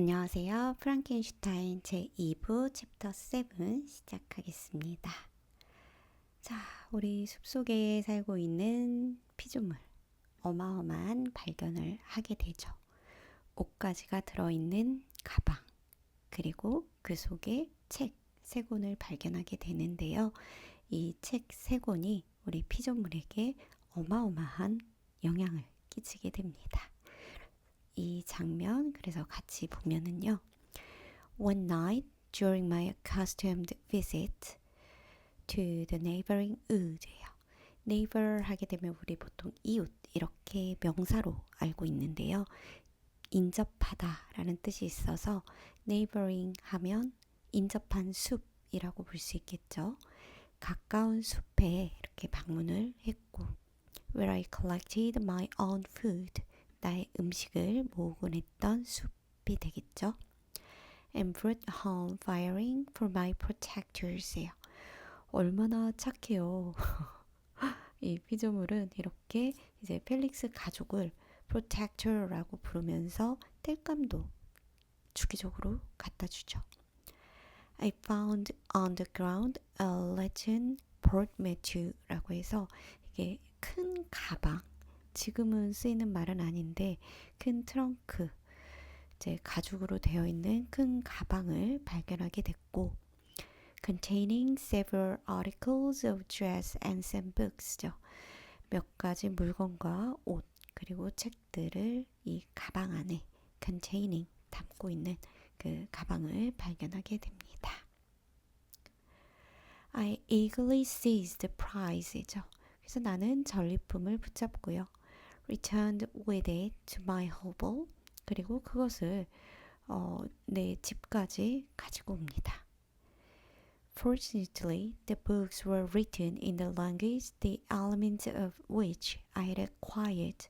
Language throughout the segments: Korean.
안녕하세요. 프랑켄슈타인 제2부 챕터 7 시작하겠습니다. 자, 우리 숲속에 살고 있는 피조물, 어마어마한 발견을 하게 되죠. 옷가지가 들어있는 가방, 그리고 그 속에 책 3권을 발견하게 되는데요. 이 책 3권이 우리 피조물에게 어마어마한 영향을 끼치게 됩니다. 이 장면 그래서 같이 보면은요. One night during my accustomed visit to the neighboring wood예요. neighbor 하게 되면 우리 보통 이웃 이렇게 명사로 알고 있는데요. 인접하다 라는 뜻이 있어서 neighboring 하면 인접한 숲이라고 볼 수 있겠죠. 가까운 숲에 이렇게 방문을 했고 where I collected my own food 나의 음식을 모으곤 했던 숲이 되겠죠. And brought home firing for my protectors예요. 얼마나 착해요. 이 피조물은 이렇게 이제 펠릭스 가족을 protector라고 부르면서 땔감도 주기적으로 갖다 주죠. I found on the ground a Latin portmanteau라고 해서 이게 큰 가방, 지금은 쓰이는 말은 아닌데 큰 트렁크, 이제 가죽으로 되어 있는 큰 가방을 발견하게 됐고 containing several articles of dress and some books죠. 몇 가지 물건과 옷 그리고 책들을 이 가방 안에 containing 담고 있는 그 가방을 발견하게 됩니다. I eagerly seized the prize죠. 그래서 나는 전리품을 붙잡고요. returned with it to my hovel. 그리고 그것을 내 집까지 가지고 옵니다. Fortunately, the books were written in the language the elements of which I had acquired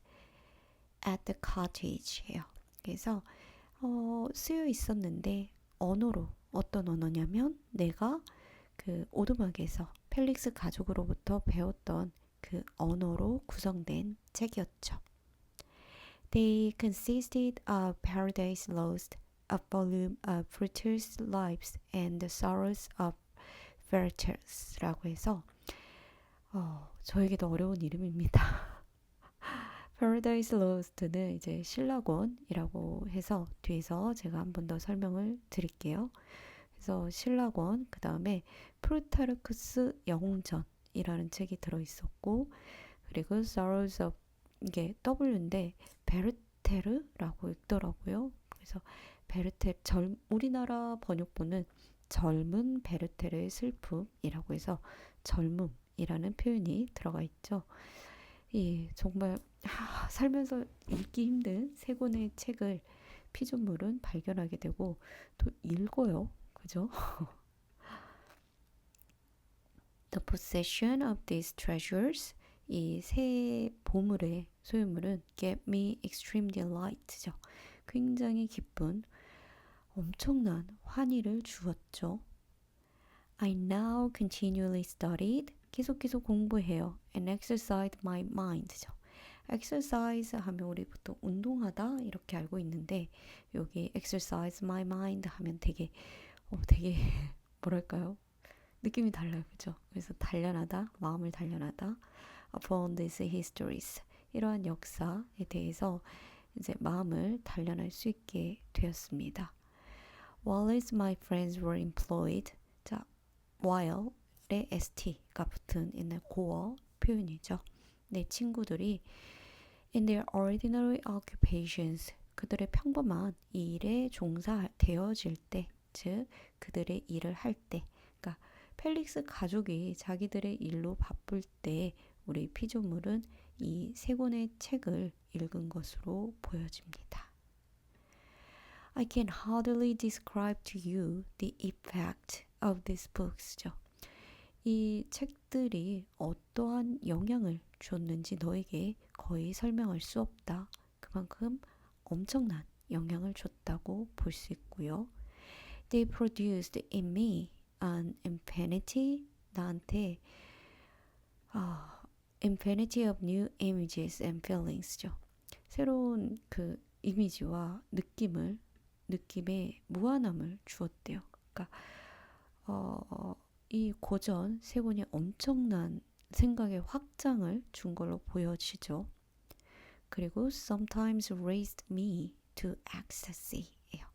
at the cottage예요. 그래서 쓰여 있었는데 언어로 어떤 언어냐면 내가 그 오두막에서 펠릭스 가족으로부터 배웠던 그 언어로 구성된 책이었죠. They consisted of Paradise Lost, a volume of Brutus' Lives and the Sorrows of Veritas라고 해서 저에게도 어려운 이름입니다. Paradise Lost는 이제 신라권이라고 해서 뒤에서 제가 한 번 더 설명을 드릴게요. 그래서 신라권, 그 다음에 프루타르쿠스 영웅전이라는 책이 들어있었고, 그리고 Sorrows of 이게 W인데 베르테르라고 읽더라고요. 그래서 베르테 우리나라 번역본은 젊은 베르테르의 슬픔이라고 해서 젊음이라는 표현이 들어가 있죠. 예, 정말 살면서 읽기 힘든 3권의 책을 피조물은 발견하게 되고 또 읽어요. 그죠? The possession of these treasures 이 새 보물의 소유물은 gave me extreme delight죠. 굉장히 기쁜 엄청난 환희를 주었죠. I now continually studied 계속 공부해요. and exercised my mind죠. exercise 하면 우리 보통 운동하다 이렇게 알고 있는데 여기 exercise my mind 하면 되게 뭐랄까요? 느낌이 달라요. 그죠? 그래서 단련하다, 마음을 단련하다 upon these histories 이러한 역사에 대해서 이제 마음을 단련할 수 있게 되었습니다. While my friends were employed 자, while에 st가 붙은 있는 고어 표현이죠. 내 친구들이 in their ordinary occupations 그들의 평범한 일에 종사되어질 때, 즉 그들의 일을 할 때, 그러니까 펠릭스 가족이 자기들의 일로 바쁠 때 우리 피조물은 이 3권의 책을 읽은 것으로 보여집니다. I can hardly describe to you the effect of these books죠. 이 책들이 어떠한 영향을 줬는지 너에게 거의 설명할 수 없다. 그만큼 엄청난 영향을 줬다고 볼 수 있고요. They produced in me an infinity 나한테 infinity of new images and feelings죠. 새로운 그 이미지와 느낌을 느낌의 무한함을 주었대요. 그러니까 이 고전 세 권이 엄청난 생각의 확장을 준 걸로 보여지죠. 그리고 sometimes raised me to ecstasy예요.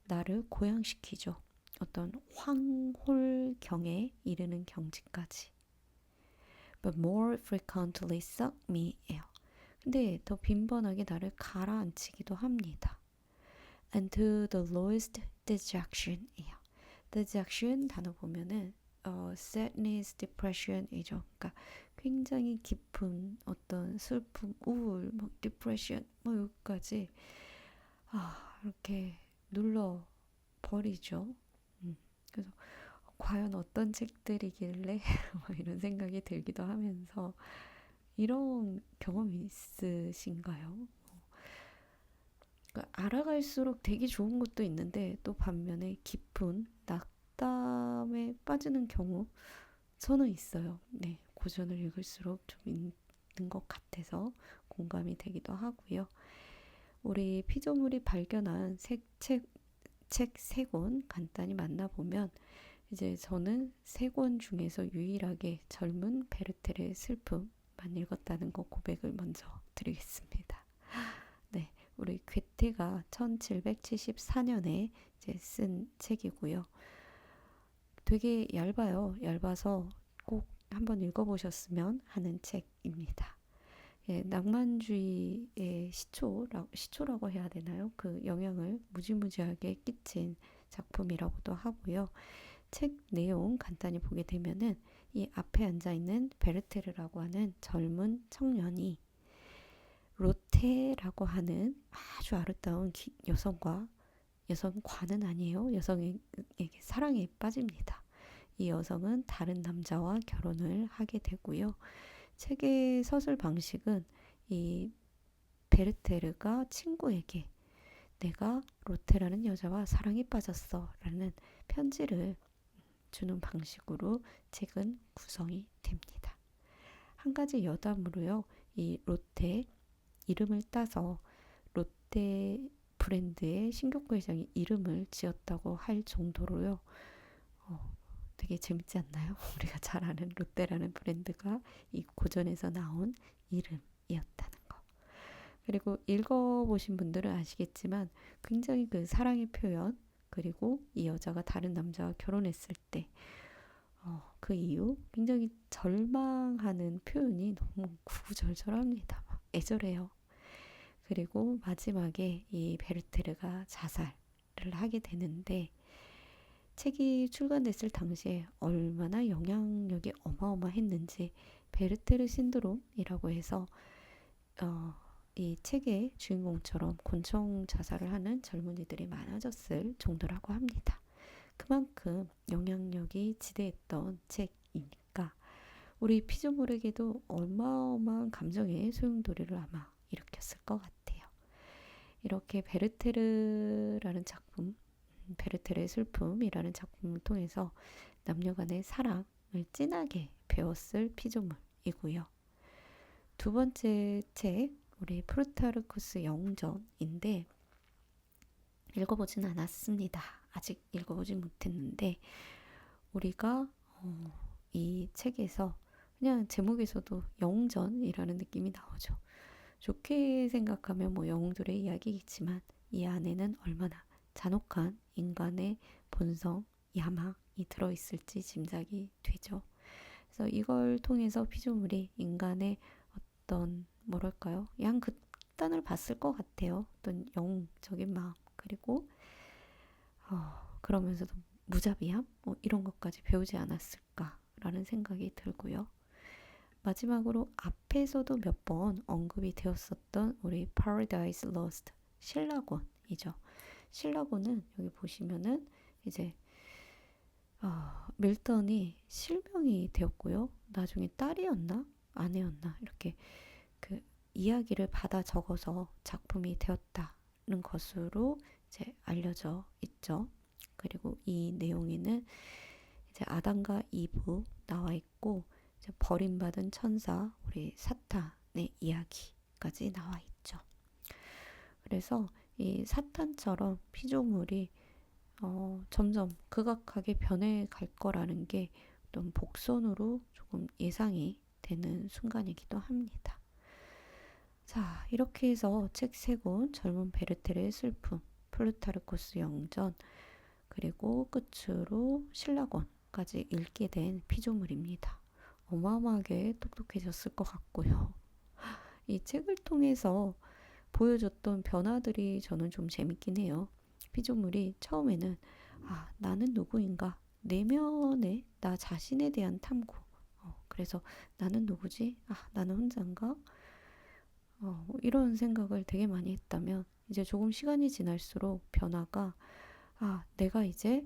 나를 고양시키죠. 어떤 황홀경에 이르는 경지까지. But more frequently suck me예요. 근데 더 빈번하게 나를 가라앉히기도 합니다. And to the lowest dejection이에요. dejection 단어 보면은 sadness, depression이죠. 그러니까 굉장히 깊은 어떤 슬픔, 우울, 뭐 depression, 뭐 여기까지 이렇게 눌러 버리죠. 그래서 과연 어떤 책들이길래 뭐 이런 생각이 들기도 하면서 이런 경험이 있으신가요? 그러니까 알아갈수록 되게 좋은 것도 있는데 또 반면에 깊은 낙담에 빠지는 경우 저는 있어요. 네, 고전을 읽을수록 좀 있는 것 같아서 공감이 되기도 하고요. 우리 피조물이 발견한 책 세 권 간단히 만나보면 이제 저는 세 권 중에서 유일하게 젊은 베르텔의 슬픔만 읽었다는 거 고백을 먼저 드리겠습니다. 네, 우리 괴테가 1774년에 이제 쓴 책이고요. 되게 얇아요. 얇아서 꼭 한번 읽어보셨으면 하는 책입니다. 예, 낭만주의의 시초라고 해야 되나요? 그 영향을 무지무지하게 끼친 작품이라고도 하고요. 책 내용 간단히 보게 되면은 이 앞에 앉아있는 베르테르라고 하는 젊은 청년이 로테라고 하는 아주 아름다운 여성과는 아니에요. 여성에게 사랑에 빠집니다. 이 여성은 다른 남자와 결혼을 하게 되고요. 책의 서술 방식은 이 베르테르가 친구에게 내가 로테라는 여자와 사랑에 빠졌어 라는 편지를 주는 방식으로 책은 구성이 됩니다. 한 가지 여담으로요. 이 로테 이름을 따서 롯데 브랜드의 신격구 회장이 이름을 지었다고 할 정도로요. 되게 재밌지 않나요? 우리가 잘 아는 롯데라는 브랜드가 이 고전에서 나온 이름이었다는 거. 그리고 읽어보신 분들은 아시겠지만 굉장히 그 사랑의 표현 그리고 이 여자가 다른 남자와 결혼했을 때 그 이유 굉장히 절망하는 표현이 너무 구구절절합니다. 막 애절해요. 그리고 마지막에 이 베르테르가 자살을 하게 되는데 책이 출간됐을 당시에 얼마나 영향력이 어마어마했는지 베르테르 신드롬이라고 해서 이 책의 주인공처럼 곤충 자살을 하는 젊은이들이 많아졌을 정도라고 합니다. 그만큼 영향력이 지대했던 책이니까 우리 피조물에게도 어마어마한 감정의 소용돌이를 아마 일으켰을 것 같아요. 이렇게 베르테르라는 작품, 베르테르의 슬픔이라는 작품을 통해서 남녀 간의 사랑을 진하게 배웠을 피조물이고요. 두 번째 책, 우리 프루타르쿠스 영전인데 읽어보진 않았습니다. 아직 읽어보진 못했는데 우리가 이 책에서 그냥 제목에서도 영웅전이라는 느낌이 나오죠. 좋게 생각하면 뭐 영웅들의 이야기이지만 이 안에는 얼마나 잔혹한 인간의 본성, 야망이 들어있을지 짐작이 되죠. 그래서 이걸 통해서 피조물이 인간의 어떤 뭐랄까요? 양극단을 봤을 것 같아요. 어떤 영웅적인 마음 그리고 그러면서도 무자비함 뭐 이런 것까지 배우지 않았을까라는 생각이 들고요. 마지막으로 앞에서도 몇 번 언급이 되었었던 우리 Paradise Lost 신라곤이죠. 신라곤은 여기 보시면은 이제 밀턴이 실명이 되었고요. 나중에 딸이었나 아내였나 이렇게 그 이야기를 받아 적어서 작품이 되었다는 것으로 이제 알려져 있죠. 그리고 이 내용에는 이제 아담과 이브 나와 있고 이제 버림받은 천사 우리 사탄의 이야기까지 나와 있죠. 그래서 이 사탄처럼 피조물이 점점 극악하게 변해갈 거라는 게 어떤 복선으로 조금 예상이 되는 순간이기도 합니다. 자, 이렇게 해서 책 세 권, 젊은 베르테르의 슬픔, 플루타르코스 영전, 그리고 끝으로 신라권까지 읽게 된 피조물입니다. 어마어마하게 똑똑해졌을 것 같고요. 이 책을 통해서 보여줬던 변화들이 저는 좀 재밌긴 해요. 피조물이 처음에는 나는 누구인가? 내면의 나 자신에 대한 탐구. 그래서 나는 누구지? 나는 혼자인가? 이런 생각을 되게 많이 했다면 이제 조금 시간이 지날수록 변화가 내가 이제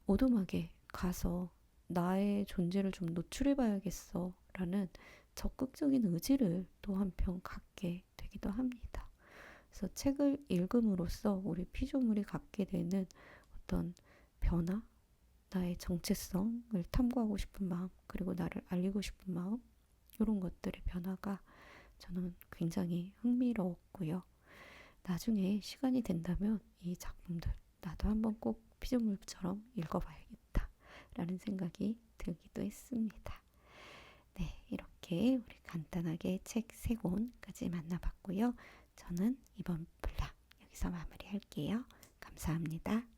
오두막에 가서 나의 존재를 좀 노출해 봐야겠어 라는 적극적인 의지를 또 한편 갖게 되기도 합니다. 그래서 책을 읽음으로써 우리 피조물이 갖게 되는 어떤 변화, 나의 정체성을 탐구하고 싶은 마음, 그리고 나를 알리고 싶은 마음, 이런 것들의 변화가 저는 굉장히 흥미로웠고요. 나중에 시간이 된다면 이 작품들 나도 한번 꼭 피조물처럼 읽어봐야겠다 라는 생각이 들기도 했습니다. 네, 이렇게 우리 간단하게 책 세 권까지 만나봤고요. 저는 이번 분량 여기서 마무리할게요. 감사합니다.